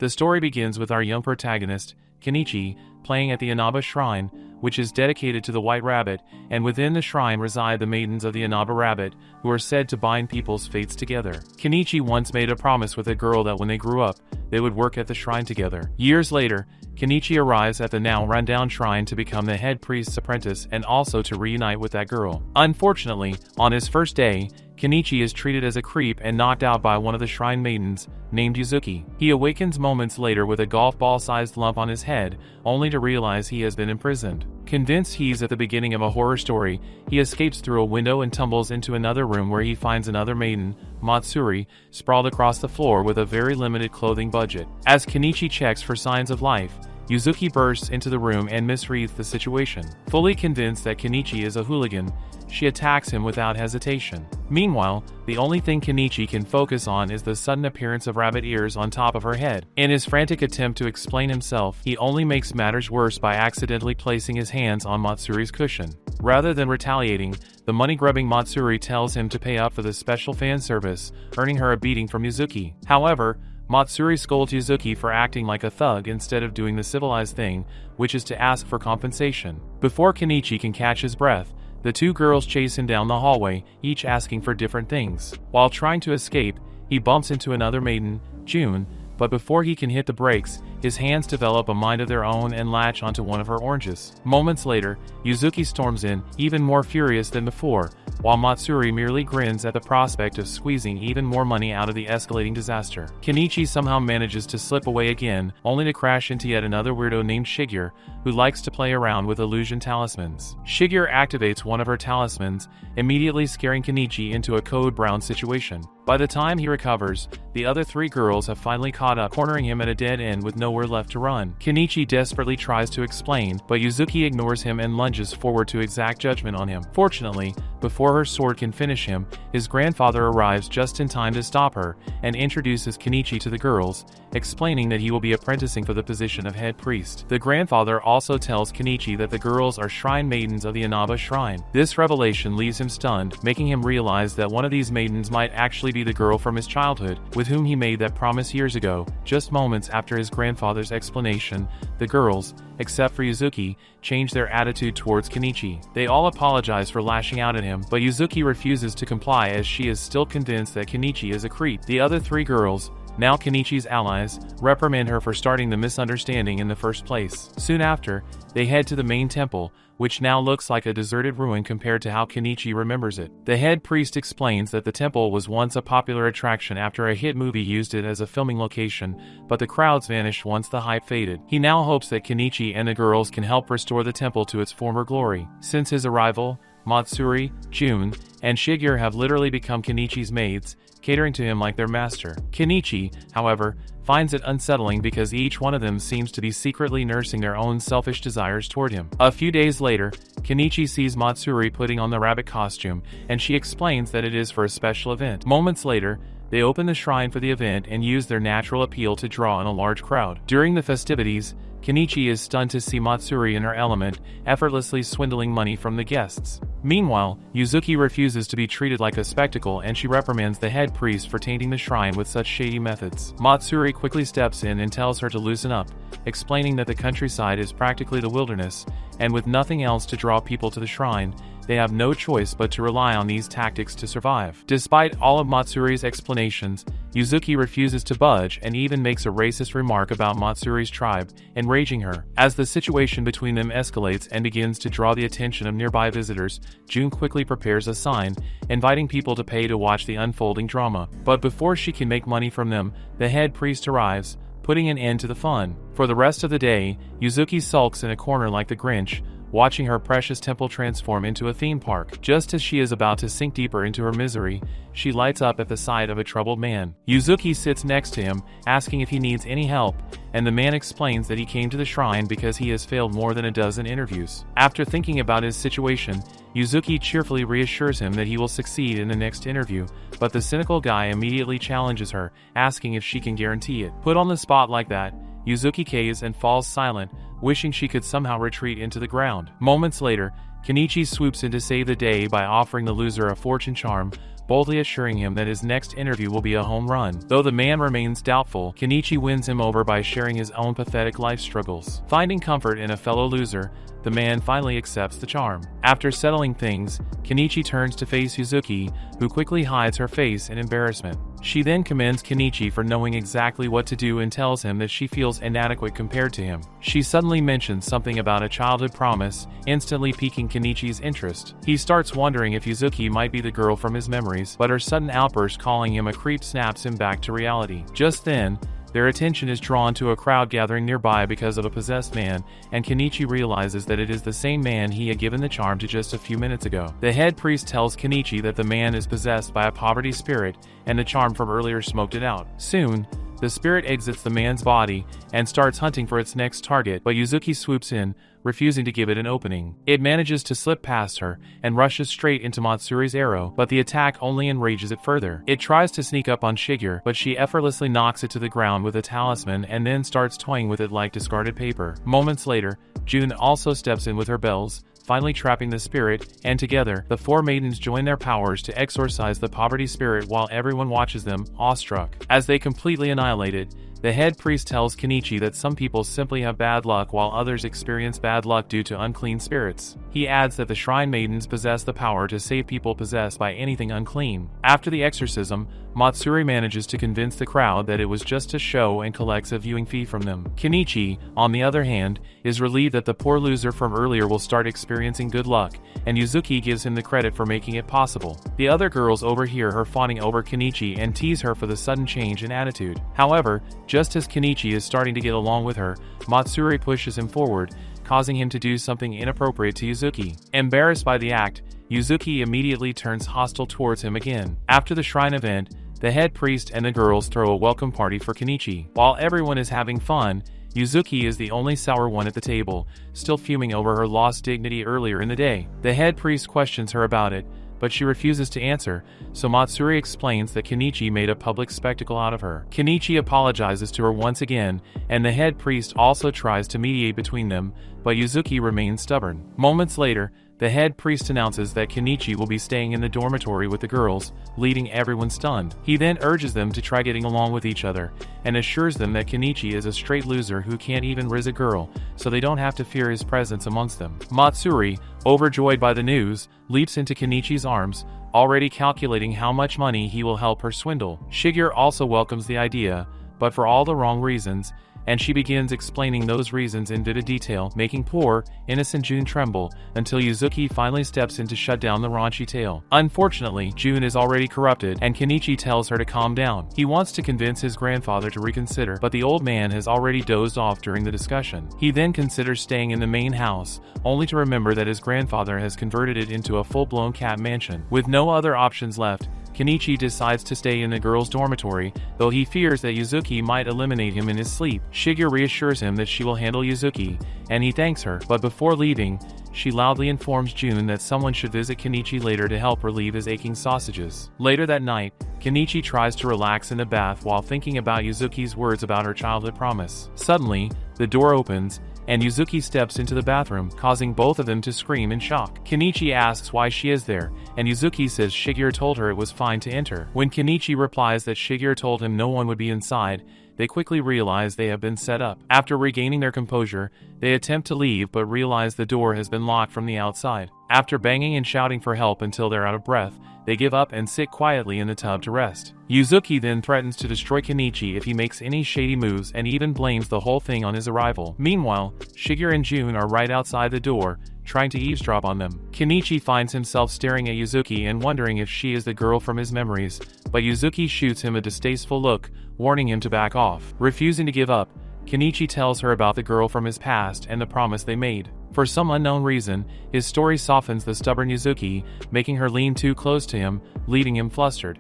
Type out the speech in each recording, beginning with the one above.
The story begins with our young protagonist, Kenichi, playing at the Inaba Shrine, which is dedicated to the White Rabbit, and within the shrine reside the Maidens of the Inaba Rabbit, who are said to bind people's fates together. Kenichi once made a promise with a girl that when they grew up, they would work at the shrine together. Years later, Kenichi arrives at the now rundown shrine to become the head priest's apprentice and also to reunite with that girl. Unfortunately, on his first day, Kenichi is treated as a creep and knocked out by one of the shrine maidens, named Yuzuki. He awakens moments later with a golf ball-sized lump on his head, only to realize he has been imprisoned. Convinced he's at the beginning of a horror story, he escapes through a window and tumbles into another room where he finds another maiden, Matsuri, sprawled across the floor with a very limited clothing budget. As Kenichi checks for signs of life, Yuzuki bursts into the room and misreads the situation. Fully convinced that Kenichi is a hooligan, she attacks him without hesitation. Meanwhile, the only thing Kenichi can focus on is the sudden appearance of rabbit ears on top of her head. In his frantic attempt to explain himself, he only makes matters worse by accidentally placing his hands on Matsuri's cushion. Rather than retaliating, the money-grubbing Matsuri tells him to pay up for the special fan service, earning her a beating from Yuzuki. However, Matsuri scolds Yuzuki for acting like a thug instead of doing the civilized thing, which is to ask for compensation. Before Kenichi can catch his breath, the two girls chase him down the hallway, each asking for different things. While trying to escape, he bumps into another maiden, June, but before he can hit the brakes, his hands develop a mind of their own and latch onto one of her oranges. Moments later, Yuzuki storms in, even more furious than before, while Matsuri merely grins at the prospect of squeezing even more money out of the escalating disaster. Kenichi somehow manages to slip away again, only to crash into yet another weirdo named Shigeru, who likes to play around with illusion talismans. Shigeru activates one of her talismans, immediately scaring Kenichi into a code brown situation. By the time he recovers, the other three girls have finally caught up, cornering him at a dead end with nowhere left to run. Kenichi desperately tries to explain, but Yuzuki ignores him and lunges forward to exact judgment on him. Fortunately, before her sword can finish him, his grandfather arrives just in time to stop her, and introduces Kenichi to the girls, explaining that he will be apprenticing for the position of head priest. The grandfather also tells Kenichi that the girls are shrine maidens of the Inaba Shrine. This revelation leaves him stunned, making him realize that one of these maidens might actually be the girl from his childhood, with whom he made that promise years ago. Just moments after his grandfather's explanation, the girls, except for Yuzuki, change their attitude towards Kenichi. They all apologize for lashing out at him, but Yuzuki refuses to comply as she is still convinced that Kenichi is a creep. The other three girls, now Kenichi's allies, reprimand her for starting the misunderstanding in the first place. Soon after, they head to the main temple, which now looks like a deserted ruin compared to how Kenichi remembers it. The head priest explains that the temple was once a popular attraction after a hit movie used it as a filming location, but the crowds vanished once the hype faded. He now hopes that Kenichi and the girls can help restore the temple to its former glory. Since his arrival, Matsuri, June, and Shigeru have literally become Kenichi's maids, catering to him like their master. Kenichi, however, finds it unsettling because each one of them seems to be secretly nursing their own selfish desires toward him. A few days later, Kenichi sees Matsuri putting on the rabbit costume, and she explains that it is for a special event. Moments later, they open the shrine for the event and use their natural appeal to draw in a large crowd. During the festivities, Kenichi is stunned to see Matsuri in her element, effortlessly swindling money from the guests. Meanwhile, Yuzuki refuses to be treated like a spectacle and she reprimands the head priest for tainting the shrine with such shady methods. Matsuri quickly steps in and tells her to loosen up, explaining that the countryside is practically the wilderness, and with nothing else to draw people to the shrine, they have no choice but to rely on these tactics to survive. Despite all of Matsuri's explanations, Yuzuki refuses to budge and even makes a racist remark about Matsuri's tribe, enraging her. As the situation between them escalates and begins to draw the attention of nearby visitors, June quickly prepares a sign, inviting people to pay to watch the unfolding drama. But before she can make money from them, the head priest arrives, putting an end to the fun. For the rest of the day, Yuzuki sulks in a corner like the Grinch, watching her precious temple transform into a theme park. Just as she is about to sink deeper into her misery, she lights up at the sight of a troubled man. Yuzuki sits next to him, asking if he needs any help, and the man explains that he came to the shrine because he has failed more than a dozen interviews. After thinking about his situation, Yuzuki cheerfully reassures him that he will succeed in the next interview, but the cynical guy immediately challenges her, asking if she can guarantee it. Put on the spot like that, Yuzuki caves and falls silent, wishing she could somehow retreat into the ground. Moments later, Kenichi swoops in to save the day by offering the loser a fortune charm, boldly assuring him that his next interview will be a home run. Though the man remains doubtful, Kenichi wins him over by sharing his own pathetic life struggles. Finding comfort in a fellow loser, the man finally accepts the charm. After settling things, Kenichi turns to face Yuzuki, who quickly hides her face in embarrassment. She then commends Kenichi for knowing exactly what to do and tells him that she feels inadequate compared to him. She suddenly mentions something about a childhood promise, instantly piquing Kenichi's interest. He starts wondering if Yuzuki might be the girl from his memories, but her sudden outburst calling him a creep snaps him back to reality. Just then, their attention is drawn to a crowd gathering nearby because of a possessed man, and Kenichi realizes that it is the same man he had given the charm to just a few minutes ago. The head priest tells Kenichi that the man is possessed by a poverty spirit, and the charm from earlier smoked it out. Soon, the spirit exits the man's body and starts hunting for its next target, but Yuzuki swoops in, refusing to give it an opening. It manages to slip past her and rushes straight into Matsuri's arrow, but the attack only enrages it further. It tries to sneak up on Shigeru, but she effortlessly knocks it to the ground with a talisman and then starts toying with it like discarded paper. Moments later, June also steps in with her bells, finally trapping the spirit, and together, the four maidens join their powers to exorcise the poverty spirit while everyone watches them, awestruck. As they completely annihilate it, the head priest tells Kenichi that some people simply have bad luck while others experience bad luck due to unclean spirits. He adds that the shrine maidens possess the power to save people possessed by anything unclean. After the exorcism, Matsuri manages to convince the crowd that it was just a show and collects a viewing fee from them. Kenichi, on the other hand, is relieved that the poor loser from earlier will start experiencing good luck, and Yuzuki gives him the credit for making it possible. The other girls overhear her fawning over Kenichi and tease her for the sudden change in attitude. However, just as Kenichi is starting to get along with her, Matsuri pushes him forward, causing him to do something inappropriate to Yuzuki. Embarrassed by the act, Yuzuki immediately turns hostile towards him again. After the shrine event, the head priest and the girls throw a welcome party for Kenichi. While everyone is having fun, Yuzuki is the only sour one at the table, still fuming over her lost dignity earlier in the day. The head priest questions her about it, but she refuses to answer, so Matsuri explains that Kenichi made a public spectacle out of her. Kenichi apologizes to her once again, and the head priest also tries to mediate between them, but Yuzuki remains stubborn. Moments later, the head priest announces that Kenichi will be staying in the dormitory with the girls, leaving everyone stunned. He then urges them to try getting along with each other, and assures them that Kenichi is a straight loser who can't even riz a girl, so they don't have to fear his presence amongst them. Matsuri, overjoyed by the news, leaps into Kenichi's arms, already calculating how much money he will help her swindle. Shigeru also welcomes the idea, but for all the wrong reasons, and she begins explaining those reasons in vivid detail, making poor, innocent June tremble, until Yuzuki finally steps in to shut down the raunchy tale. Unfortunately, June is already corrupted, and Kenichi tells her to calm down. He wants to convince his grandfather to reconsider, but the old man has already dozed off during the discussion. He then considers staying in the main house, only to remember that his grandfather has converted it into a full-blown cat mansion. With no other options left, Kenichi decides to stay in the girls' dormitory, though he fears that Yuzuki might eliminate him in his sleep. Shigeru reassures him that she will handle Yuzuki, and he thanks her, but before leaving, she loudly informs June that someone should visit Kenichi later to help relieve his aching sausages. Later that night, Kenichi tries to relax in the bath while thinking about Yuzuki's words about her childhood promise. Suddenly, the door opens, and Yuzuki steps into the bathroom, causing both of them to scream in shock. Kenichi asks why she is there, and Yuzuki says Shigeru told her it was fine to enter. When Kenichi replies that Shigeru told him no one would be inside, they quickly realize they have been set up. After regaining their composure, they attempt to leave but realize the door has been locked from the outside. After banging and shouting for help until they're out of breath, they give up and sit quietly in the tub to rest. Yuzuki then threatens to destroy Kenichi if he makes any shady moves and even blames the whole thing on his arrival. Meanwhile, Shigeru and June are right outside the door, trying to eavesdrop on them. Kenichi finds himself staring at Yuzuki and wondering if she is the girl from his memories, but Yuzuki shoots him a distasteful look, warning him to back off. Refusing to give up, Kenichi tells her about the girl from his past and the promise they made. For some unknown reason, his story softens the stubborn Yuzuki, making her lean too close to him, leaving him flustered.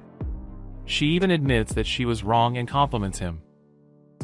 She even admits that she was wrong and compliments him.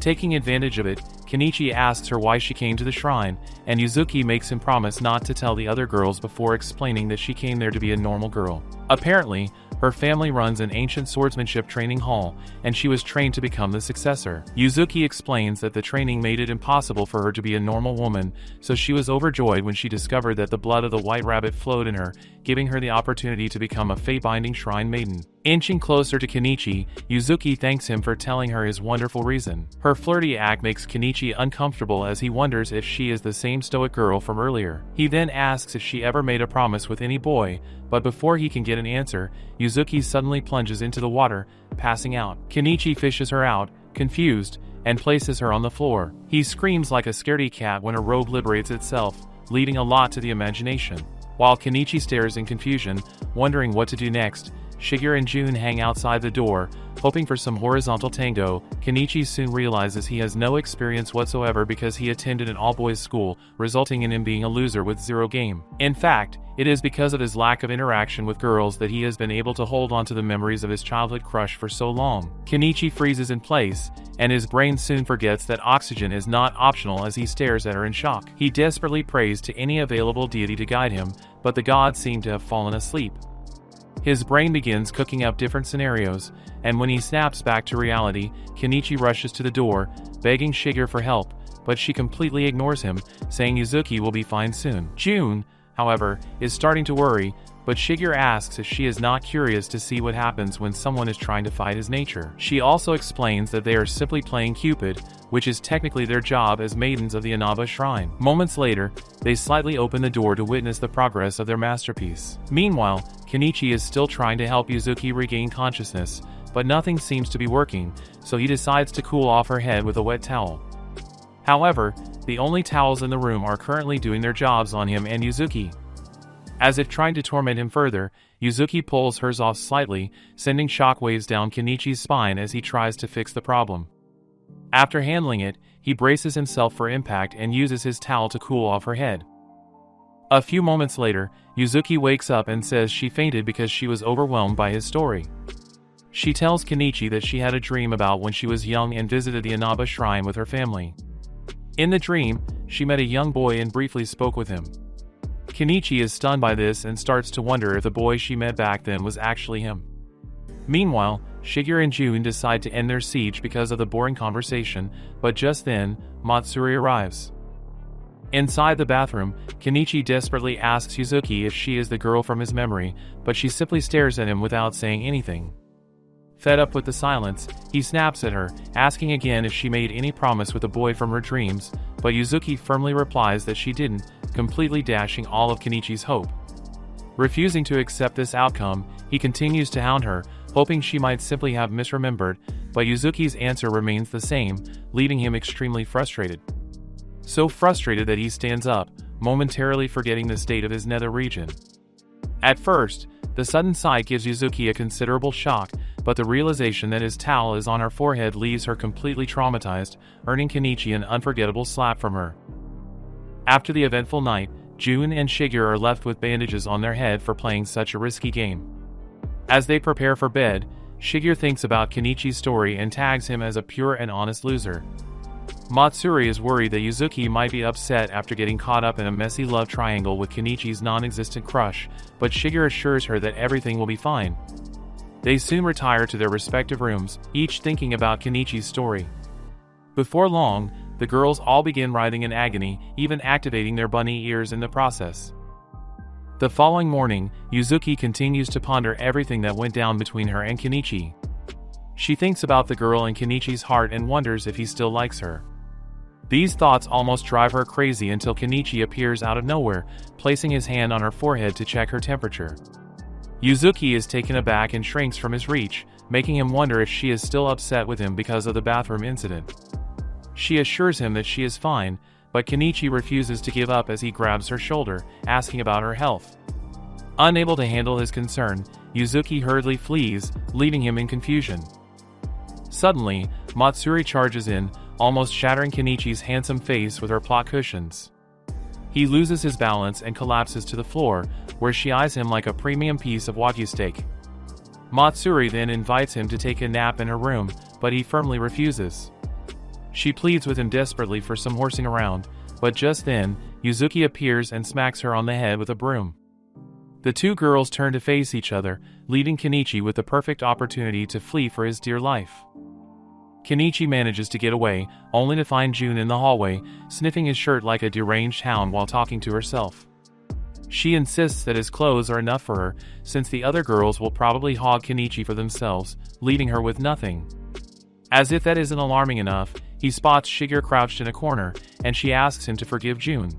Taking advantage of it, Kenichi asks her why she came to the shrine, and Yuzuki makes him promise not to tell the other girls before explaining that she came there to be a normal girl. Apparently, Her family runs an ancient swordsmanship training hall, and she was trained to become the successor. Yuzuki explains that the training made it impossible for her to be a normal woman, so she was overjoyed when she discovered that the blood of the white rabbit flowed in her, giving her the opportunity to become a fate-binding shrine maiden. Inching closer to Kenichi, Yuzuki thanks him for telling her his wonderful reason. Her flirty act makes Kenichi uncomfortable as he wonders if she is the same stoic girl from earlier. He then asks if she ever made a promise with any boy, but before he can get an answer, Yuzuki suddenly plunges into the water, passing out. Kenichi fishes her out, confused, and places her on the floor. He screams like a scaredy cat when her robe liberates itself, leaving a lot to the imagination. While Kenichi stares in confusion, wondering what to do next, Shigeru and Jun hang outside the door, hoping for some horizontal tango. Kenichi soon realizes he has no experience whatsoever because he attended an all-boys school, resulting in him being a loser with zero game. In fact, it is because of his lack of interaction with girls that he has been able to hold on to the memories of his childhood crush for so long. Kenichi freezes in place, and his brain soon forgets that oxygen is not optional as he stares at her in shock. He desperately prays to any available deity to guide him, but the gods seem to have fallen asleep. His brain begins cooking up different scenarios, and when he snaps back to reality, Kenichi rushes to the door, begging Shigeru for help, but she completely ignores him, saying Yuzuki will be fine soon. Jun, however, is starting to worry, but Shigeru asks if she is not curious to see what happens when someone is trying to fight his nature. She also explains that they are simply playing Cupid, which is technically their job as maidens of the Inaba Shrine. Moments later, they slightly open the door to witness the progress of their masterpiece. Meanwhile, Kenichi is still trying to help Yuzuki regain consciousness, but nothing seems to be working, so he decides to cool off her head with a wet towel. However, the only towels in the room are currently doing their jobs on him and Yuzuki. As if trying to torment him further, Yuzuki pulls hers off slightly, sending shockwaves down Kenichi's spine as he tries to fix the problem. After handling it, he braces himself for impact and uses his towel to cool off her head. A few moments later, Yuzuki wakes up and says she fainted because she was overwhelmed by his story. She tells Kenichi that she had a dream about when she was young and visited the Inaba Shrine with her family. In the dream, she met a young boy and briefly spoke with him. Kenichi is stunned by this and starts to wonder if the boy she met back then was actually him. Meanwhile, Shigeru and Jun decide to end their siege because of the boring conversation, but just then, Matsuri arrives. Inside the bathroom, Kenichi desperately asks Yuzuki if she is the girl from his memory, but she simply stares at him without saying anything. Fed up with the silence, he snaps at her, asking again if she made any promise with the boy from her dreams, but Yuzuki firmly replies that she didn't, completely dashing all of Kenichi's hope. Refusing to accept this outcome, he continues to hound her, hoping she might simply have misremembered, but Yuzuki's answer remains the same, leaving him extremely frustrated. So frustrated that he stands up, momentarily forgetting the state of his nether region. At first, the sudden sight gives Yuzuki a considerable shock, but the realization that his towel is on her forehead leaves her completely traumatized, earning Kenichi an unforgettable slap from her. After the eventful night, Jun and Shigeru are left with bandages on their head for playing such a risky game. As they prepare for bed, Shigeru thinks about Kenichi's story and tags him as a pure and honest loser. Matsuri is worried that Yuzuki might be upset after getting caught up in a messy love triangle with Kenichi's non-existent crush, but Shigeru assures her that everything will be fine. They soon retire to their respective rooms, each thinking about Kenichi's story. Before long, the girls all begin writhing in agony, even activating their bunny ears in the process. The following morning, Yuzuki continues to ponder everything that went down between her and Kenichi. She thinks about the girl in Kenichi's heart and wonders if he still likes her. These thoughts almost drive her crazy until Kenichi appears out of nowhere, placing his hand on her forehead to check her temperature. Yuzuki is taken aback and shrinks from his reach, making him wonder if she is still upset with him because of the bathroom incident. She assures him that she is fine, but Kenichi refuses to give up as he grabs her shoulder, asking about her health. Unable to handle his concern, Yuzuki hurriedly flees, leaving him in confusion. Suddenly, Matsuri charges in, almost shattering Kenichi's handsome face with her plot cushions. He loses his balance and collapses to the floor, where she eyes him like a premium piece of Wagyu steak. Matsuri then invites him to take a nap in her room, but he firmly refuses. She pleads with him desperately for some horsing around, but just then, Yuzuki appears and smacks her on the head with a broom. The two girls turn to face each other, leaving Kenichi with the perfect opportunity to flee for his dear life. Kenichi manages to get away, only to find June in the hallway, sniffing his shirt like a deranged hound while talking to herself. She insists that his clothes are enough for her, since the other girls will probably hog Kenichi for themselves, leaving her with nothing. As if that isn't alarming enough, he spots Shigeru crouched in a corner, and she asks him to forgive June.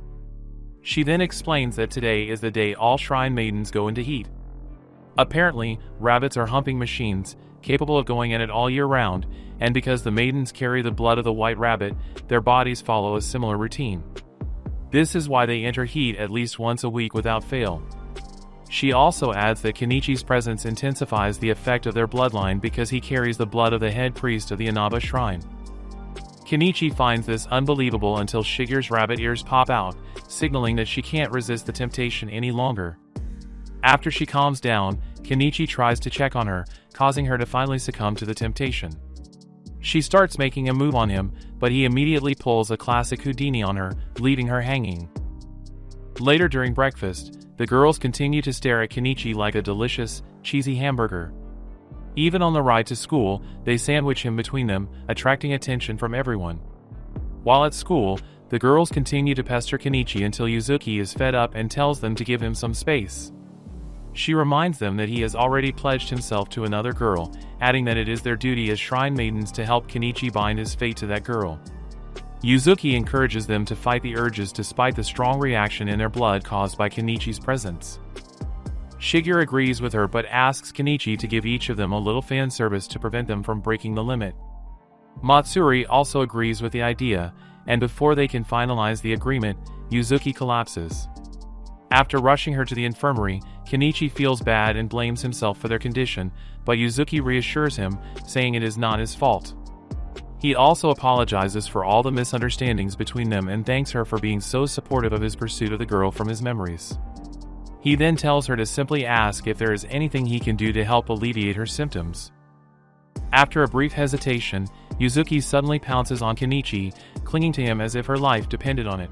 She then explains that today is the day all shrine maidens go into heat. Apparently, rabbits are humping machines, capable of going at it all year round, and because the maidens carry the blood of the white rabbit, their bodies follow a similar routine. This is why they enter heat at least once a week without fail. She also adds that Kenichi's presence intensifies the effect of their bloodline because he carries the blood of the head priest of the Inaba shrine. Kenichi finds this unbelievable until Shigeru's rabbit ears pop out, signaling that she can't resist the temptation any longer. After she calms down, Kenichi tries to check on her, causing her to finally succumb to the temptation. She starts making a move on him, but he immediately pulls a classic Houdini on her, leaving her hanging. Later during breakfast, the girls continue to stare at Kenichi like a delicious, cheesy hamburger. Even on the ride to school, they sandwich him between them, attracting attention from everyone. While at school, the girls continue to pester Kenichi until Yuzuki is fed up and tells them to give him some space. She reminds them that he has already pledged himself to another girl, adding that it is their duty as shrine maidens to help Kenichi bind his fate to that girl. Yuzuki encourages them to fight the urges despite the strong reaction in their blood caused by Kenichi's presence. Shigeru agrees with her but asks Kenichi to give each of them a little fan service to prevent them from breaking the limit. Matsuri also agrees with the idea, and before they can finalize the agreement, Yuzuki collapses. After rushing her to the infirmary, Kenichi feels bad and blames himself for their condition, but Yuzuki reassures him, saying it is not his fault. He also apologizes for all the misunderstandings between them and thanks her for being so supportive of his pursuit of the girl from his memories. He then tells her to simply ask if there is anything he can do to help alleviate her symptoms. After a brief hesitation, Yuzuki suddenly pounces on Kenichi, clinging to him as if her life depended on it.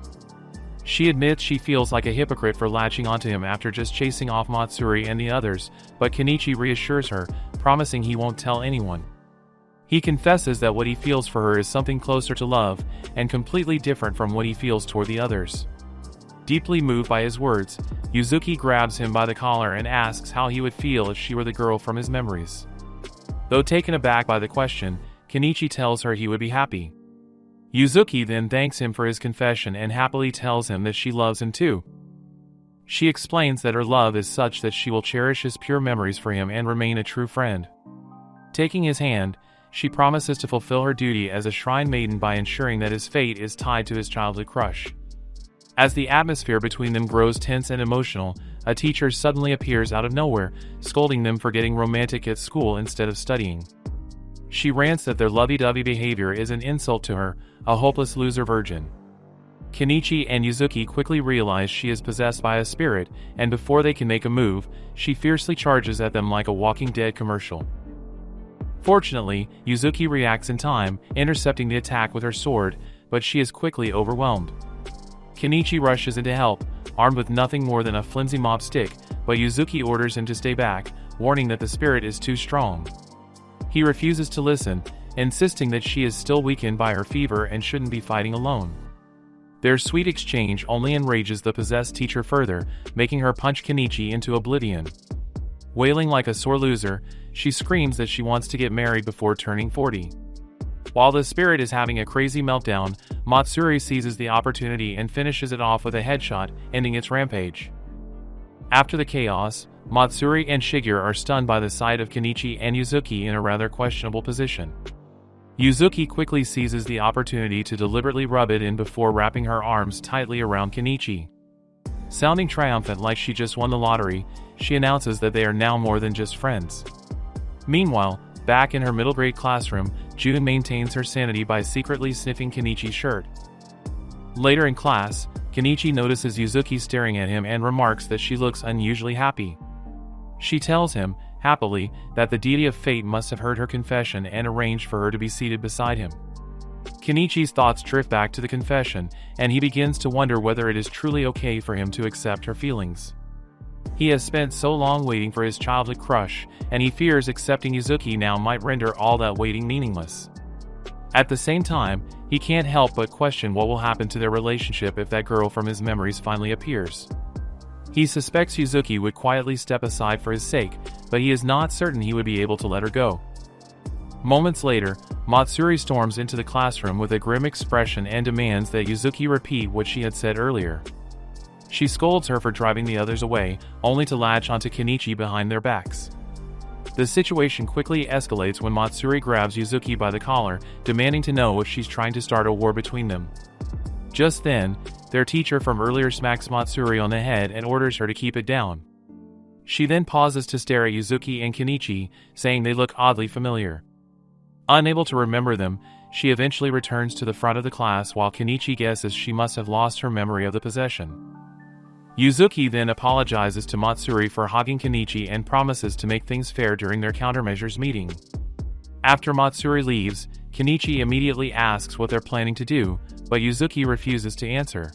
She admits she feels like a hypocrite for latching onto him after just chasing off Matsuri and the others, but Kenichi reassures her, promising he won't tell anyone. He confesses that what he feels for her is something closer to love, and completely different from what he feels toward the others. Deeply moved by his words, Yuzuki grabs him by the collar and asks how he would feel if she were the girl from his memories. Though taken aback by the question, Kenichi tells her he would be happy. Yuzuki then thanks him for his confession and happily tells him that she loves him too. She explains that her love is such that she will cherish his pure memories for him and remain a true friend. Taking his hand, she promises to fulfill her duty as a shrine maiden by ensuring that his fate is tied to his childhood crush. As the atmosphere between them grows tense and emotional, a teacher suddenly appears out of nowhere, scolding them for getting romantic at school instead of studying. She rants that their lovey-dovey behavior is an insult to her, a hopeless loser virgin. Kenichi and Yuzuki quickly realize she is possessed by a spirit, and before they can make a move, she fiercely charges at them like a Walking Dead commercial. Fortunately, Yuzuki reacts in time, intercepting the attack with her sword, but she is quickly overwhelmed. Kenichi rushes in to help, armed with nothing more than a flimsy mop stick, but Yuzuki orders him to stay back, warning that the spirit is too strong. He refuses to listen, insisting that she is still weakened by her fever and shouldn't be fighting alone. Their sweet exchange only enrages the possessed teacher further, making her punch Kenichi into oblivion. Wailing like a sore loser, she screams that she wants to get married before turning 40. While the spirit is having a crazy meltdown, Matsuri seizes the opportunity and finishes it off with a headshot, ending its rampage. After the chaos, Matsuri and Shigeru are stunned by the sight of Kenichi and Yuzuki in a rather questionable position. Yuzuki quickly seizes the opportunity to deliberately rub it in before wrapping her arms tightly around Kenichi. Sounding triumphant like she just won the lottery, she announces that they are now more than just friends. Meanwhile, back in her middle grade classroom, June maintains her sanity by secretly sniffing Kenichi's shirt. Later in class, Kenichi notices Yuzuki staring at him and remarks that she looks unusually happy. She tells him, happily, that the deity of fate must have heard her confession and arranged for her to be seated beside him. Kenichi's thoughts drift back to the confession, and he begins to wonder whether it is truly okay for him to accept her feelings. He has spent so long waiting for his childhood crush, and he fears accepting Yuzuki now might render all that waiting meaningless. At the same time, he can't help but question what will happen to their relationship if that girl from his memories finally appears. He suspects Yuzuki would quietly step aside for his sake, but he is not certain he would be able to let her go. Moments later, Matsuri storms into the classroom with a grim expression and demands that Yuzuki repeat what she had said earlier. She scolds her for driving the others away, only to latch onto Kenichi behind their backs. The situation quickly escalates when Matsuri grabs Yuzuki by the collar, demanding to know if she's trying to start a war between them. Just then, their teacher from earlier smacks Matsuri on the head and orders her to keep it down. She then pauses to stare at Yuzuki and Kenichi, saying they look oddly familiar. Unable to remember them, she eventually returns to the front of the class while Kenichi guesses she must have lost her memory of the possession. Yuzuki then apologizes to Matsuri for hogging Kenichi and promises to make things fair during their countermeasures meeting. After Matsuri leaves, Kenichi immediately asks what they're planning to do, but Yuzuki refuses to answer.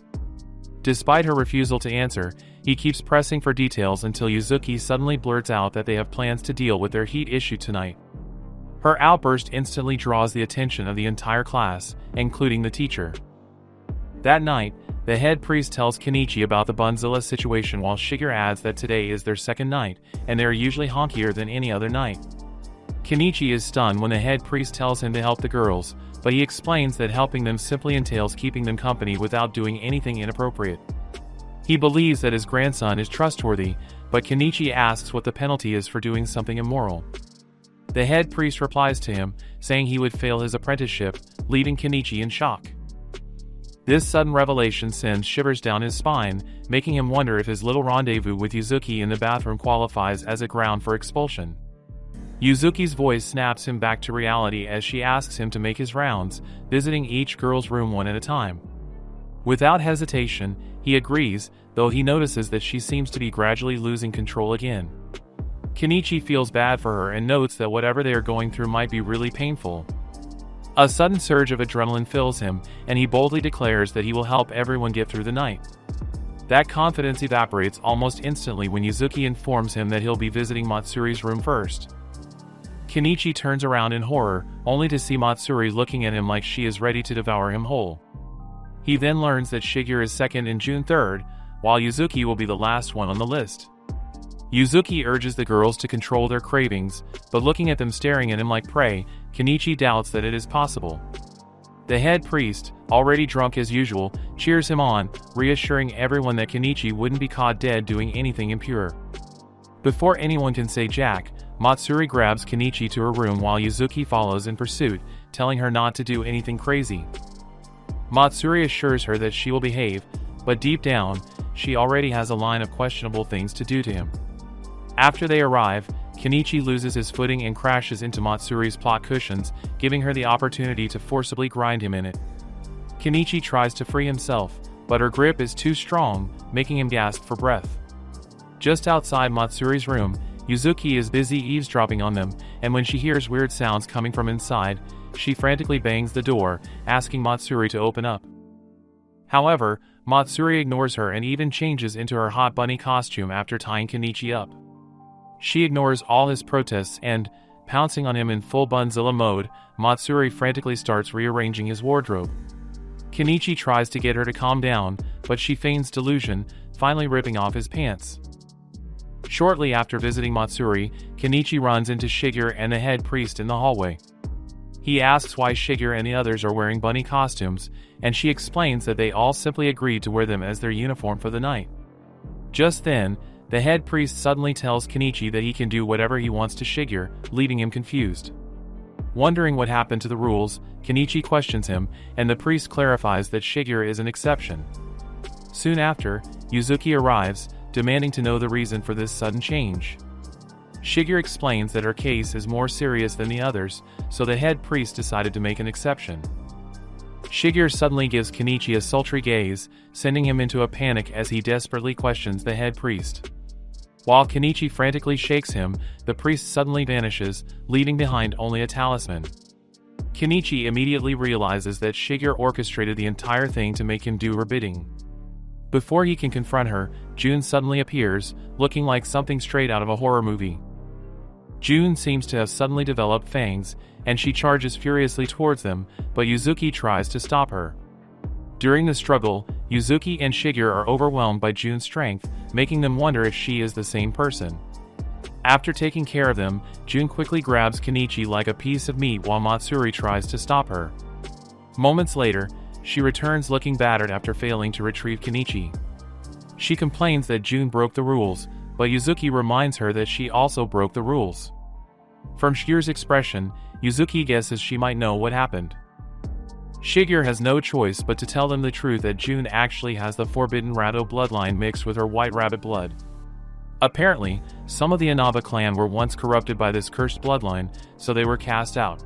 Despite her refusal to answer, he keeps pressing for details until Yuzuki suddenly blurts out that they have plans to deal with their heat issue tonight. Her outburst instantly draws the attention of the entire class, including the teacher. That night, the head priest tells Kenichi about the Bunzilla situation while Shigeru adds that today is their second night, and they are usually honkier than any other night. Kenichi is stunned when the head priest tells him to help the girls, but he explains that helping them simply entails keeping them company without doing anything inappropriate. He believes that his grandson is trustworthy, but Kenichi asks what the penalty is for doing something immoral. The head priest replies to him, saying he would fail his apprenticeship, leaving Kenichi in shock. This sudden revelation sends shivers down his spine, making him wonder if his little rendezvous with Yuzuki in the bathroom qualifies as a ground for expulsion. Yuzuki's voice snaps him back to reality as she asks him to make his rounds, visiting each girl's room one at a time. Without hesitation, he agrees, though he notices that she seems to be gradually losing control again. Kenichi feels bad for her and notes that whatever they are going through might be really painful. A sudden surge of adrenaline fills him, and he boldly declares that he will help everyone get through the night. That confidence evaporates almost instantly when Yuzuki informs him that he'll be visiting Matsuri's room first. Kenichi turns around in horror, only to see Matsuri looking at him like she is ready to devour him whole. He then learns that Shigeru is second and June third, while Yuzuki will be the last one on the list. Yuzuki urges the girls to control their cravings, but looking at them staring at him like prey, Kenichi doubts that it is possible. The head priest, already drunk as usual, cheers him on, reassuring everyone that Kenichi wouldn't be caught dead doing anything impure. Before anyone can say jack, Matsuri grabs Kenichi to her room while Yuzuki follows in pursuit, telling her not to do anything crazy. Matsuri assures her that she will behave, but deep down, she already has a line of questionable things to do to him. After they arrive, Kenichi loses his footing and crashes into Matsuri's plot cushions, giving her the opportunity to forcibly grind him in it. Kenichi tries to free himself, but her grip is too strong, making him gasp for breath. Just outside Matsuri's room, Yuzuki is busy eavesdropping on them, and when she hears weird sounds coming from inside, she frantically bangs the door, asking Matsuri to open up. However, Matsuri ignores her and even changes into her hot bunny costume after tying Kenichi up. She ignores all his protests and, pouncing on him in full Bunzilla mode, Matsuri frantically starts rearranging his wardrobe. Kenichi tries to get her to calm down, but she feigns delusion, finally ripping off his pants. Shortly after visiting Matsuri, Kenichi runs into Shigeru and the head priest in the hallway. He asks why Shigeru and the others are wearing bunny costumes, and she explains that they all simply agreed to wear them as their uniform for the night. Just then, the head priest suddenly tells Kenichi that he can do whatever he wants to Shigeru, leaving him confused. Wondering what happened to the rules, Kenichi questions him, and the priest clarifies that Shigeru is an exception. Soon after, Yuzuki arrives, demanding to know the reason for this sudden change. Shigeru explains that her case is more serious than the others, so the head priest decided to make an exception. Shigeru suddenly gives Kenichi a sultry gaze, sending him into a panic as he desperately questions the head priest. While Kenichi frantically shakes him, the priest suddenly vanishes, leaving behind only a talisman. Kenichi immediately realizes that Shigeru orchestrated the entire thing to make him do her bidding. Before he can confront her, June suddenly appears, looking like something straight out of a horror movie. June seems to have suddenly developed fangs, and she charges furiously towards them, but Yuzuki tries to stop her. During the struggle, Yuzuki and Shigeru are overwhelmed by June's strength, making them wonder if she is the same person. After taking care of them, June quickly grabs Kenichi like a piece of meat while Matsuri tries to stop her. Moments later, she returns looking battered after failing to retrieve Kenichi. She complains that June broke the rules, but Yuzuki reminds her that she also broke the rules. From Shigeru's expression, Yuzuki guesses she might know what happened. Shigeru has no choice but to tell them the truth that June actually has the forbidden Rado bloodline mixed with her white rabbit blood. Apparently, some of the Inaba clan were once corrupted by this cursed bloodline, so they were cast out.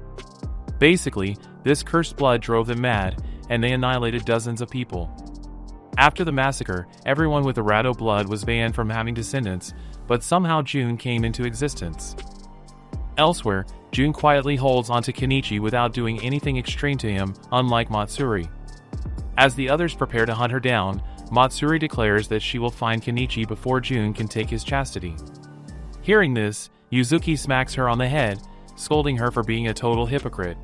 Basically, this cursed blood drove them mad, and they annihilated dozens of people. After the massacre, everyone with the Rado blood was banned from having descendants, but somehow June came into existence. Elsewhere, June quietly holds onto Kenichi without doing anything extreme to him, unlike Matsuri. As the others prepare to hunt her down, Matsuri declares that she will find Kenichi before June can take his chastity. Hearing this, Yuzuki smacks her on the head, scolding her for being a total hypocrite.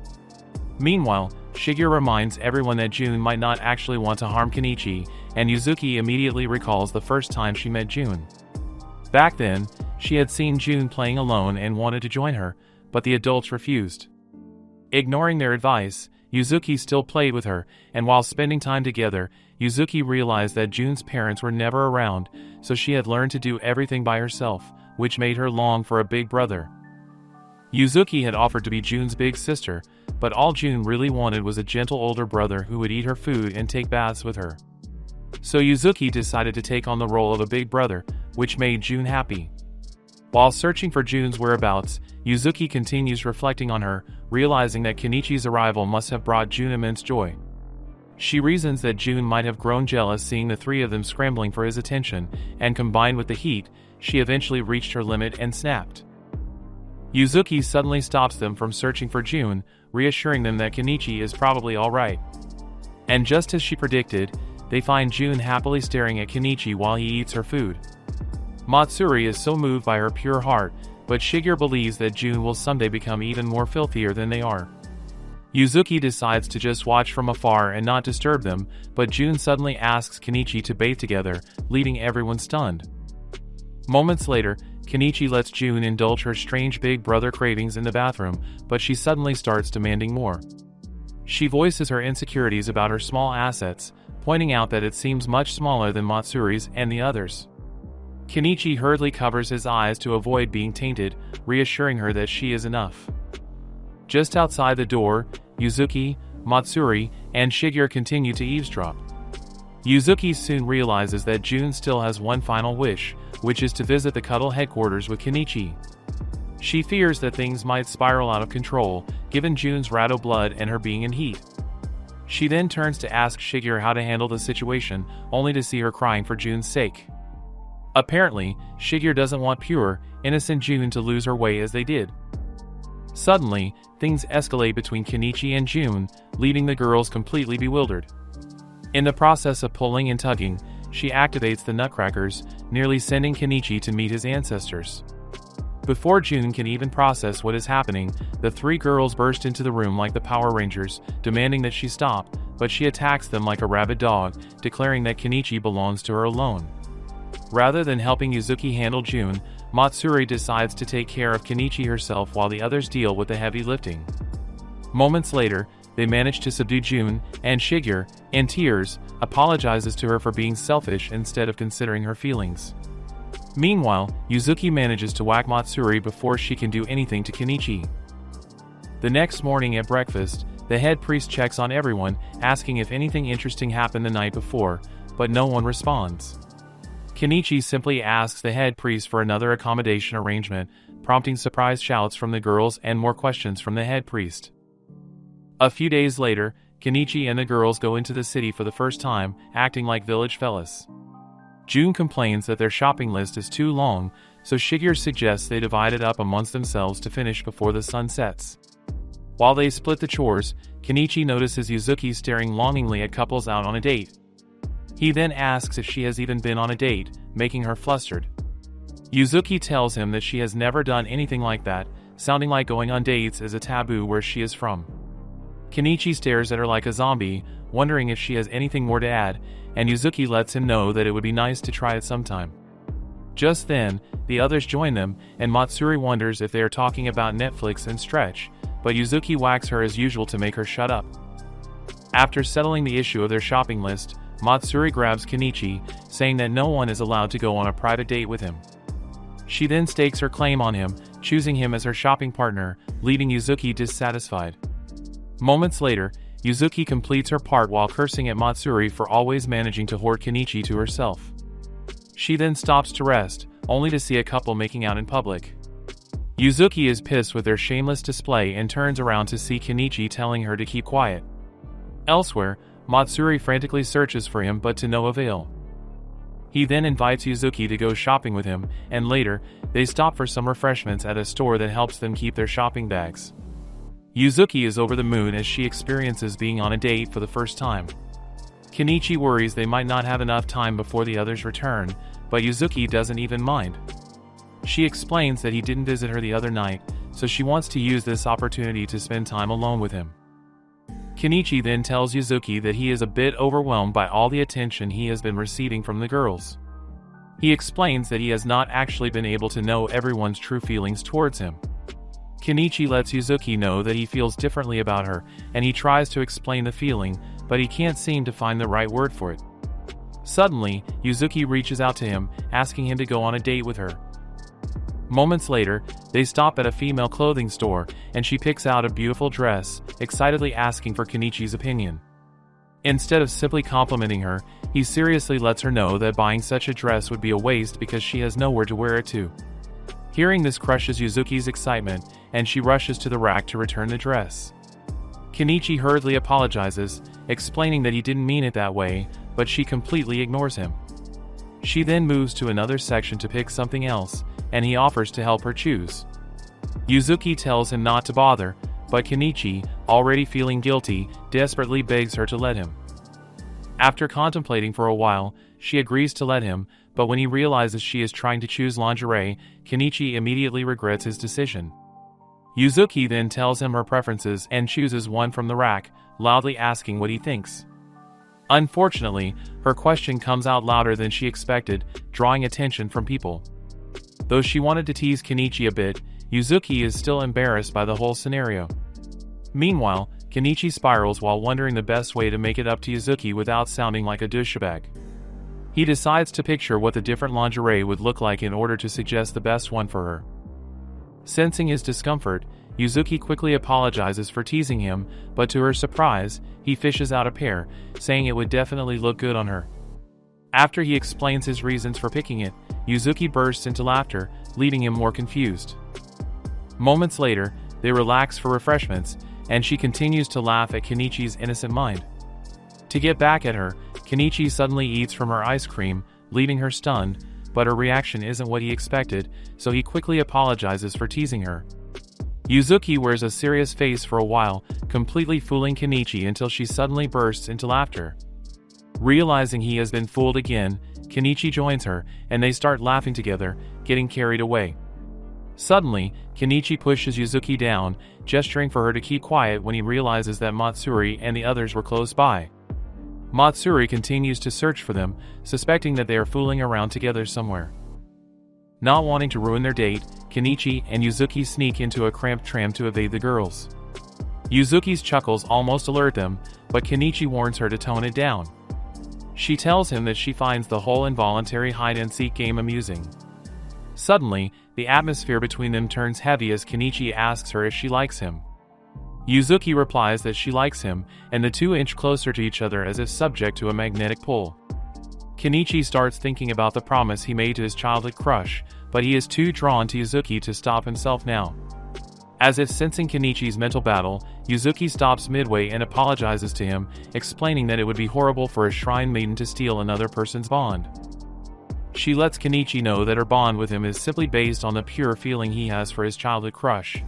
Meanwhile, Shigeru reminds everyone that June might not actually want to harm Kenichi, and Yuzuki immediately recalls the first time she met June. Back then, she had seen June playing alone and wanted to join her, but the adults refused. Ignoring their advice, Yuzuki still played with her, and while spending time together, Yuzuki realized that June's parents were never around, so she had learned to do everything by herself, which made her long for a big brother. Yuzuki had offered to be June's big sister, but all June really wanted was a gentle older brother who would eat her food and take baths with her. So Yuzuki decided to take on the role of a big brother, which made June happy. While searching for June's whereabouts, Yuzuki continues reflecting on her, realizing that Kenichi's arrival must have brought June immense joy. She reasons that June might have grown jealous seeing the three of them scrambling for his attention, and combined with the heat, she eventually reached her limit and snapped. Yuzuki suddenly stops them from searching for June, reassuring them that Kenichi is probably alright. And just as she predicted, they find June happily staring at Kenichi while he eats her food. Matsuri is so moved by her pure heart, but Shigeru believes that June will someday become even more filthier than they are. Yuzuki decides to just watch from afar and not disturb them, but June suddenly asks Kenichi to bathe together, leaving everyone stunned. Moments later, Kenichi lets June indulge her strange big brother cravings in the bathroom, but she suddenly starts demanding more. She voices her insecurities about her small assets, pointing out that it seems much smaller than Matsuri's and the others. Kenichi hurriedly covers his eyes to avoid being tainted, reassuring her that she is enough. Just outside the door, Yuzuki, Matsuri, and Shigeru continue to eavesdrop. Yuzuki soon realizes that June still has one final wish, which is to visit the Cuddle headquarters with Kenichi. She fears that things might spiral out of control, given June's Rado blood and her being in heat. She then turns to ask Shigeru how to handle the situation, only to see her crying for June's sake. Apparently, Shigeru doesn't want pure, innocent June to lose her way as they did. Suddenly, things escalate between Kenichi and June, leaving the girls completely bewildered. In the process of pulling and tugging, she activates the nutcrackers, nearly sending Kenichi to meet his ancestors. Before June can even process what is happening, the three girls burst into the room like the Power Rangers, demanding that she stop, but she attacks them like a rabid dog, declaring that Kenichi belongs to her alone. Rather than helping Yuzuki handle June, Matsuri decides to take care of Kenichi herself while the others deal with the heavy lifting. Moments later, they manage to subdue June, and Shigeru, in tears, apologizes to her for being selfish instead of considering her feelings. Meanwhile, Yuzuki manages to whack Matsuri before she can do anything to Kenichi. The next morning at breakfast, the head priest checks on everyone, asking if anything interesting happened the night before, but no one responds. Kenichi simply asks the head priest for another accommodation arrangement, prompting surprised shouts from the girls and more questions from the head priest. A few days later, Kenichi and the girls go into the city for the first time, acting like village fellas. June complains that their shopping list is too long, so Shigeru suggests they divide it up amongst themselves to finish before the sun sets. While they split the chores, Kenichi notices Yuzuki staring longingly at couples out on a date. He then asks if she has even been on a date, making her flustered. Yuzuki tells him that she has never done anything like that, sounding like going on dates is a taboo where she is from. Kenichi stares at her like a zombie, wondering if she has anything more to add, and Yuzuki lets him know that it would be nice to try it sometime. Just then, the others join them, and Matsuri wonders if they are talking about Netflix and Stretch, but Yuzuki whacks her as usual to make her shut up. After settling the issue of their shopping list, Matsuri grabs Kenichi, saying that no one is allowed to go on a private date with him. She then stakes her claim on him, choosing him as her shopping partner, leaving Yuzuki dissatisfied. Moments later, Yuzuki completes her part while cursing at Matsuri for always managing to hoard Kenichi to herself. She then stops to rest, only to see a couple making out in public. Yuzuki is pissed with their shameless display and turns around to see Kenichi telling her to keep quiet. Elsewhere, Matsuri frantically searches for him but to no avail. He then invites Yuzuki to go shopping with him, and later, they stop for some refreshments at a store that helps them keep their shopping bags. Yuzuki is over the moon as she experiences being on a date for the first time. Kenichi worries they might not have enough time before the others return, but Yuzuki doesn't even mind. She explains that he didn't visit her the other night, so she wants to use this opportunity to spend time alone with him. Kenichi then tells Yuzuki that he is a bit overwhelmed by all the attention he has been receiving from the girls. He explains that he has not actually been able to know everyone's true feelings towards him. Kenichi lets Yuzuki know that he feels differently about her, and he tries to explain the feeling, but he can't seem to find the right word for it. Suddenly, Yuzuki reaches out to him, asking him to go on a date with her. Moments later, they stop at a female clothing store, and she picks out a beautiful dress, excitedly asking for Kenichi's opinion. Instead of simply complimenting her, he seriously lets her know that buying such a dress would be a waste because she has nowhere to wear it to. Hearing this crushes Yuzuki's excitement, and she rushes to the rack to return the dress. Kenichi hurriedly apologizes, explaining that he didn't mean it that way, but she completely ignores him. She then moves to another section to pick something else, and he offers to help her choose. Yuzuki tells him not to bother, but Kenichi, already feeling guilty, desperately begs her to let him. After contemplating for a while, she agrees to let him, but when he realizes she is trying to choose lingerie, Kenichi immediately regrets his decision. Yuzuki then tells him her preferences and chooses one from the rack, loudly asking what he thinks. Unfortunately, her question comes out louder than she expected, drawing attention from people. Though she wanted to tease Kenichi a bit, Yuzuki is still embarrassed by the whole scenario. Meanwhile, Kenichi spirals while wondering the best way to make it up to Yuzuki without sounding like a douchebag. He decides to picture what the different lingerie would look like in order to suggest the best one for her. Sensing his discomfort, Yuzuki quickly apologizes for teasing him, but to her surprise, he fishes out a pair, saying it would definitely look good on her. After he explains his reasons for picking it, Yuzuki bursts into laughter, leaving him more confused. Moments later, they relax for refreshments, and she continues to laugh at Kenichi's innocent mind. To get back at her, Kenichi suddenly eats from her ice cream, leaving her stunned, but her reaction isn't what he expected, so he quickly apologizes for teasing her. Yuzuki wears a serious face for a while, completely fooling Kenichi until she suddenly bursts into laughter. Realizing he has been fooled again, Kenichi joins her, and they start laughing together, getting carried away. Suddenly, Kenichi pushes Yuzuki down, gesturing for her to keep quiet when he realizes that Matsuri and the others were close by. Matsuri continues to search for them, suspecting that they are fooling around together somewhere. Not wanting to ruin their date, Kenichi and Yuzuki sneak into a cramped tram to evade the girls. Yuzuki's chuckles almost alert them, but Kenichi warns her to tone it down. She tells him that she finds the whole involuntary hide-and-seek game amusing. Suddenly, the atmosphere between them turns heavy as Kenichi asks her if she likes him. Yuzuki replies that she likes him, and the two inch closer to each other as if subject to a magnetic pull. Kenichi starts thinking about the promise he made to his childhood crush, but he is too drawn to Yuzuki to stop himself now. As if sensing Kenichi's mental battle, Yuzuki stops midway and apologizes to him, explaining that it would be horrible for a shrine maiden to steal another person's bond. She lets Kenichi know that her bond with him is simply based on the pure feeling he has for his childhood crush.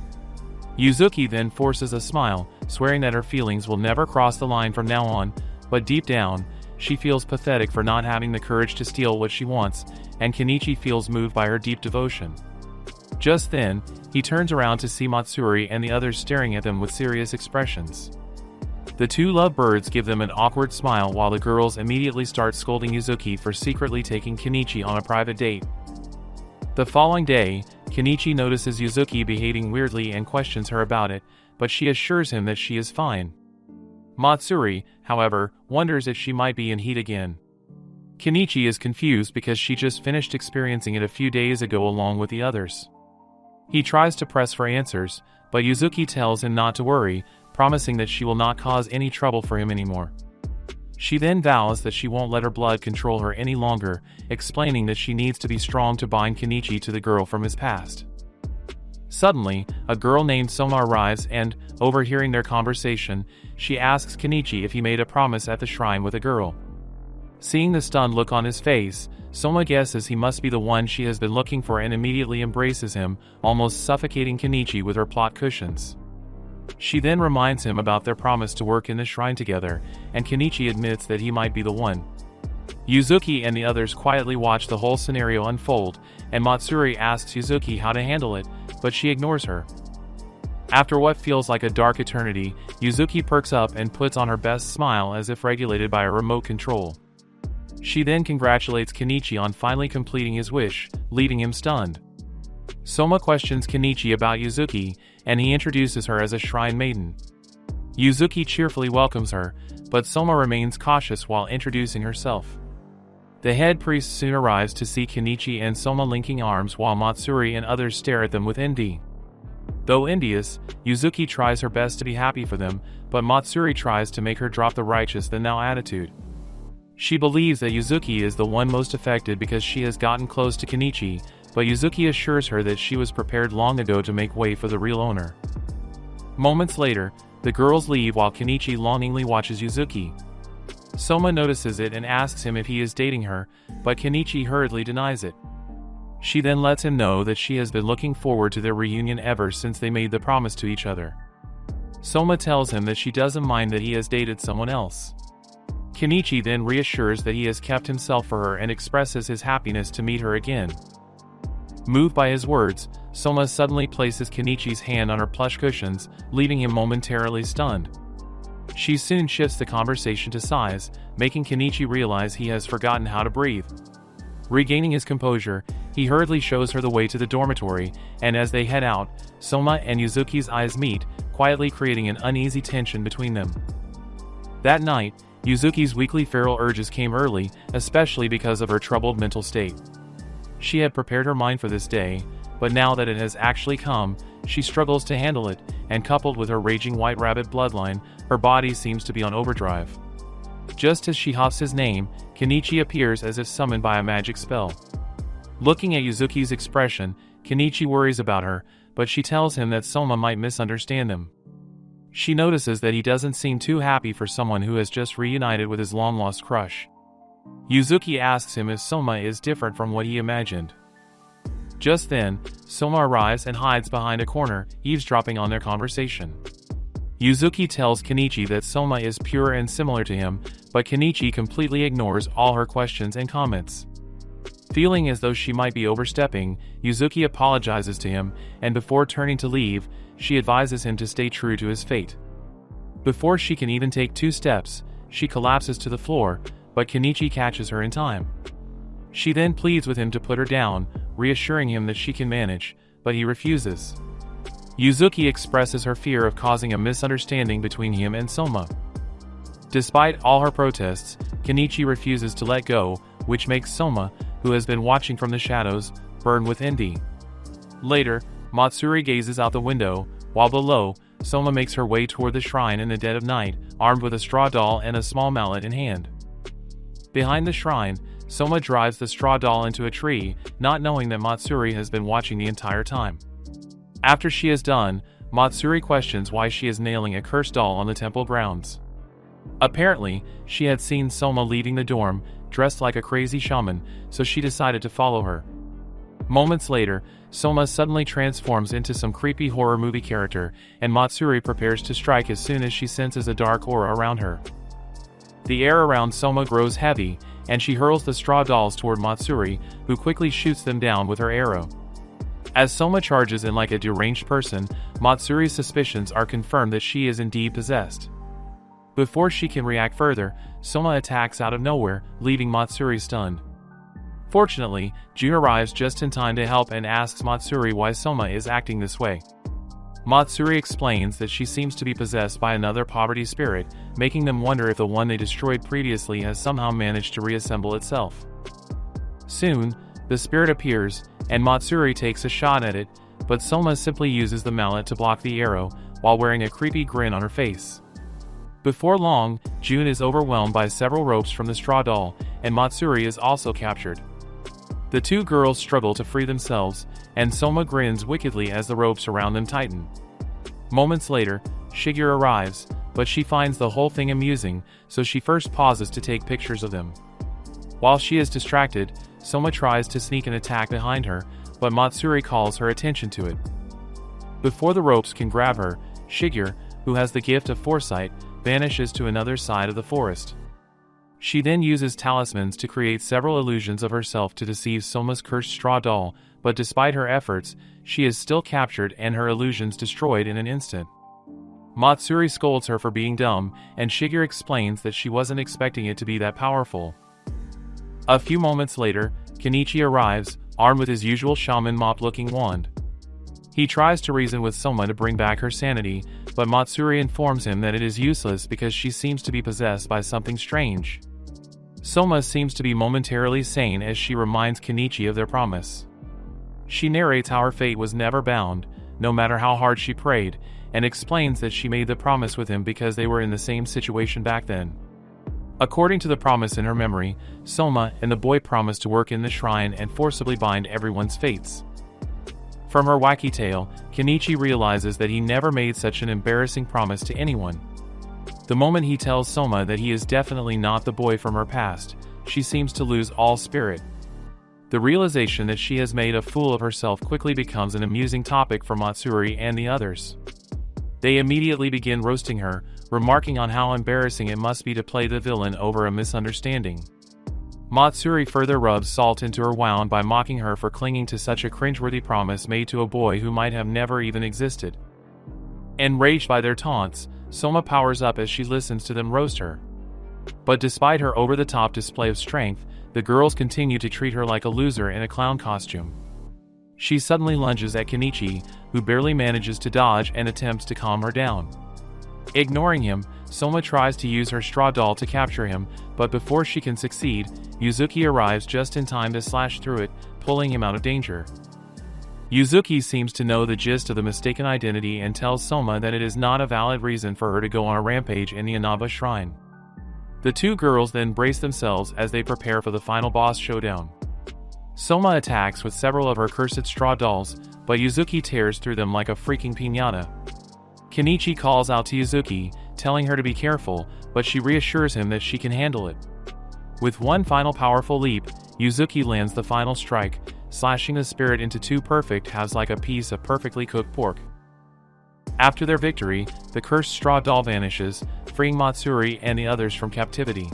Yuzuki then forces a smile, swearing that her feelings will never cross the line from now on, but deep down, she feels pathetic for not having the courage to steal what she wants, and Kenichi feels moved by her deep devotion. Just then, he turns around to see Matsuri and the others staring at them with serious expressions. The two lovebirds give them an awkward smile while the girls immediately start scolding Yuzuki for secretly taking Kenichi on a private date. The following day, Kenichi notices Yuzuki behaving weirdly and questions her about it, but she assures him that she is fine. Matsuri, however, wonders if she might be in heat again. Kenichi is confused because she just finished experiencing it a few days ago along with the others. He tries to press for answers, but Yuzuki tells him not to worry, promising that she will not cause any trouble for him anymore. She then vows that she won't let her blood control her any longer, explaining that she needs to be strong to bind Kenichi to the girl from his past. Suddenly, a girl named Soma arrives and, overhearing their conversation, she asks Kenichi if he made a promise at the shrine with a girl. Seeing the stunned look on his face, Soma guesses he must be the one she has been looking for and immediately embraces him, almost suffocating Kenichi with her plot cushions. She then reminds him about their promise to work in the shrine together, and Kenichi admits that he might be the one. Yuzuki and the others quietly watch the whole scenario unfold, and Matsuri asks Yuzuki how to handle it, but she ignores her. After what feels like a dark eternity, Yuzuki perks up and puts on her best smile as if regulated by a remote control. She then congratulates Kenichi on finally completing his wish, leaving him stunned. Soma questions Kenichi about Yuzuki, and he introduces her as a shrine maiden. Yuzuki cheerfully welcomes her, but Soma remains cautious while introducing herself. The head priest soon arrives to see Kenichi and Soma linking arms while Matsuri and others stare at them with envy. Though envious, Yuzuki tries her best to be happy for them, but Matsuri tries to make her drop the righteous then now attitude. She believes that Yuzuki is the one most affected because she has gotten close to Kenichi, but Yuzuki assures her that she was prepared long ago to make way for the real owner. Moments later, the girls leave while Kenichi longingly watches Yuzuki. Soma notices it and asks him if he is dating her, but Kenichi hurriedly denies it. She then lets him know that she has been looking forward to their reunion ever since they made the promise to each other. Soma tells him that she doesn't mind that he has dated someone else. Kenichi then reassures that he has kept himself for her and expresses his happiness to meet her again. Moved by his words, Soma suddenly places Kenichi's hand on her plush cushions, leaving him momentarily stunned. She soon shifts the conversation to size, making Kenichi realize he has forgotten how to breathe. Regaining his composure, he hurriedly shows her the way to the dormitory, and as they head out, Soma and Yuzuki's eyes meet, quietly creating an uneasy tension between them. That night, Yuzuki's weekly feral urges came early, especially because of her troubled mental state. She had prepared her mind for this day, but now that it has actually come, she struggles to handle it, and coupled with her raging white rabbit bloodline, her body seems to be on overdrive. Just as she huffs his name, Kenichi appears as if summoned by a magic spell. Looking at Yuzuki's expression, Kenichi worries about her, but she tells him that Soma might misunderstand them. She notices that he doesn't seem too happy for someone who has just reunited with his long-lost crush. Yuzuki asks him if Soma is different from what he imagined. Just then, Soma arrives and hides behind a corner, eavesdropping on their conversation. Yuzuki tells Kenichi that Soma is pure and similar to him, but Kenichi completely ignores all her questions and comments. Feeling as though she might be overstepping, Yuzuki apologizes to him, and before turning to leave, she advises him to stay true to his fate. Before she can even take 2 steps, she collapses to the floor, but Kenichi catches her in time. She then pleads with him to put her down, reassuring him that she can manage, but he refuses. Yuzuki expresses her fear of causing a misunderstanding between him and Soma. Despite all her protests, Kenichi refuses to let go, which makes Soma, who has been watching from the shadows, burn with envy. Later, Matsuri gazes out the window, while below, Soma makes her way toward the shrine in the dead of night, armed with a straw doll and a small mallet in hand. Behind the shrine, Soma drives the straw doll into a tree, not knowing that Matsuri has been watching the entire time. After she is done, Matsuri questions why she is nailing a cursed doll on the temple grounds. Apparently, she had seen Soma leaving the dorm, dressed like a crazy shaman, so she decided to follow her. Moments later, Soma suddenly transforms into some creepy horror movie character, and Matsuri prepares to strike as soon as she senses a dark aura around her. The air around Soma grows heavy, and she hurls the straw dolls toward Matsuri, who quickly shoots them down with her arrow. As Soma charges in like a deranged person, Matsuri's suspicions are confirmed that she is indeed possessed. Before she can react further, Soma attacks out of nowhere, leaving Matsuri stunned. Fortunately, June arrives just in time to help and asks Matsuri why Soma is acting this way. Matsuri explains that she seems to be possessed by another poverty spirit, making them wonder if the one they destroyed previously has somehow managed to reassemble itself. Soon, the spirit appears, and Matsuri takes a shot at it, but Soma simply uses the mallet to block the arrow, while wearing a creepy grin on her face. Before long, June is overwhelmed by several ropes from the straw doll, and Matsuri is also captured. The two girls struggle to free themselves, and Soma grins wickedly as the ropes around them tighten. Moments later, Shigure arrives, but she finds the whole thing amusing, so she first pauses to take pictures of them. While she is distracted, Soma tries to sneak an attack behind her, but Matsuri calls her attention to it. Before the ropes can grab her, Shigure, who has the gift of foresight, vanishes to another side of the forest. She then uses talismans to create several illusions of herself to deceive Soma's cursed straw doll, but despite her efforts, she is still captured and her illusions destroyed in an instant. Matsuri scolds her for being dumb, and Shigure explains that she wasn't expecting it to be that powerful. A few moments later, Kenichi arrives, armed with his usual shaman mop-looking wand. He tries to reason with Soma to bring back her sanity, but Matsuri informs him that it is useless because she seems to be possessed by something strange. Soma seems to be momentarily sane as she reminds Kenichi of their promise. She narrates how her fate was never bound, no matter how hard she prayed, and explains that she made the promise with him because they were in the same situation back then. According to the promise in her memory, Soma and the boy promised to work in the shrine and forcibly bind everyone's fates. From her wacky tale, Kenichi realizes that he never made such an embarrassing promise to anyone. The moment he tells Soma that he is definitely not the boy from her past, she seems to lose all spirit. The realization that she has made a fool of herself quickly becomes an amusing topic for Matsuri and the others. They immediately begin roasting her, remarking on how embarrassing it must be to play the villain over a misunderstanding. Matsuri further rubs salt into her wound by mocking her for clinging to such a cringeworthy promise made to a boy who might have never even existed. Enraged by their taunts, Soma powers up as she listens to them roast her. But despite her over-the-top display of strength, the girls continue to treat her like a loser in a clown costume. She suddenly lunges at Kenichi, who barely manages to dodge and attempts to calm her down. Ignoring him, Soma tries to use her straw doll to capture him, but before she can succeed, Yuzuki arrives just in time to slash through it, pulling him out of danger. Yuzuki seems to know the gist of the mistaken identity and tells Soma that it is not a valid reason for her to go on a rampage in the Inaba Shrine. The two girls then brace themselves as they prepare for the final boss showdown. Soma attacks with several of her cursed straw dolls, but Yuzuki tears through them like a freaking piñata. Kenichi calls out to Yuzuki, telling her to be careful, but she reassures him that she can handle it. With one final powerful leap, Yuzuki lands the final strike, slashing the spirit into two perfect halves like a piece of perfectly cooked pork. After their victory, the cursed straw doll vanishes, freeing Matsuri and the others from captivity.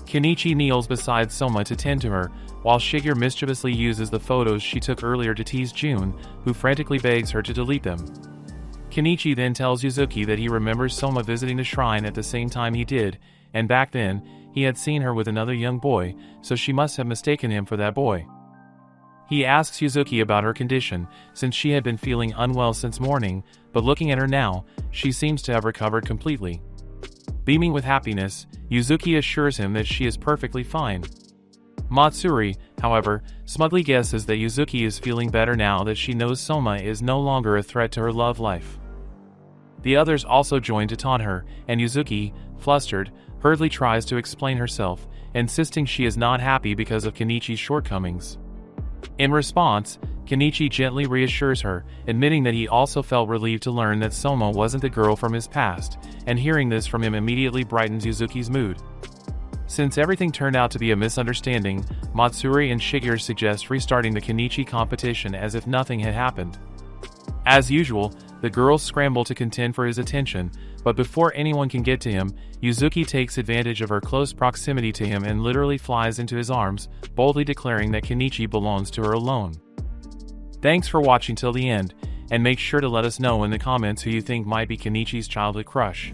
Kenichi kneels beside Soma to tend to her, while Shigure mischievously uses the photos she took earlier to tease June, who frantically begs her to delete them. Kenichi then tells Yuzuki that he remembers Soma visiting the shrine at the same time he did, and back then, he had seen her with another young boy, so she must have mistaken him for that boy. He asks Yuzuki about her condition, since she had been feeling unwell since morning, but looking at her now, she seems to have recovered completely. Beaming with happiness, Yuzuki assures him that she is perfectly fine. Matsuri, however, smugly guesses that Yuzuki is feeling better now that she knows Soma is no longer a threat to her love life. The others also join to taunt her, and Yuzuki, flustered, hurriedly tries to explain herself, insisting she is not happy because of Kenichi's shortcomings. In response, Kenichi gently reassures her, admitting that he also felt relieved to learn that Soma wasn't the girl from his past, and hearing this from him immediately brightens Yuzuki's mood. Since everything turned out to be a misunderstanding, Matsuri and Shigure suggest restarting the Kenichi competition as if nothing had happened. As usual, The girls scramble to contend for his attention, but before anyone can get to him, Yuzuki takes advantage of her close proximity to him and literally flies into his arms, boldly declaring that Kenichi belongs to her alone. Thanks for watching till the end, and make sure to let us know in the comments who you think might be Kenichi's childhood crush.